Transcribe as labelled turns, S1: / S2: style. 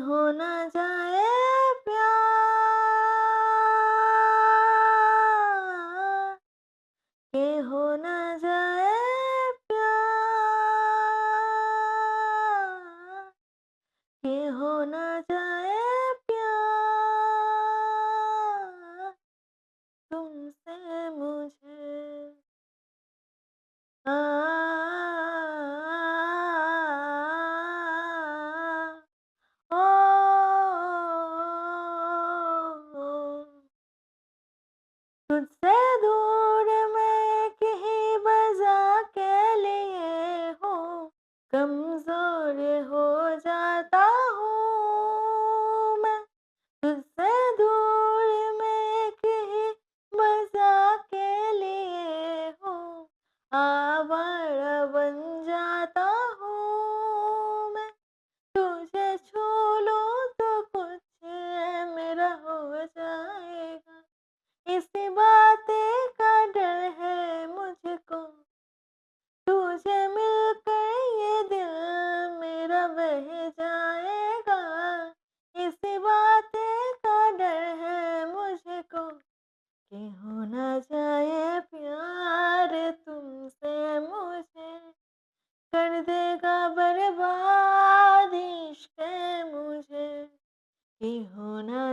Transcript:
S1: हो ना जाए प्यार, के हो ना जाए प्यार, के हो ना जाए प्यार तुमसे मुझे। आ, ओ, तुझसे दूर मैं कहीं बजा के लिए हूँ, कमजोर हो जाता हूँ मैं। तुझसे दूर मैं कहीं बजा के लिए हूँ, आवारा बन जाता हूँ मैं। तुझे छू लूँ तो कुछ मेरा हो जाएगा, इसी बातें का डर है मुझको। तुझे मिलकर ये दिल मेरा बह जाएगा, इसी बातें का डर है मुझको कि हो ना जाए प्यार तुमसे मुझे, कर देगा बर्बाद इश्क मुझे कि हो ना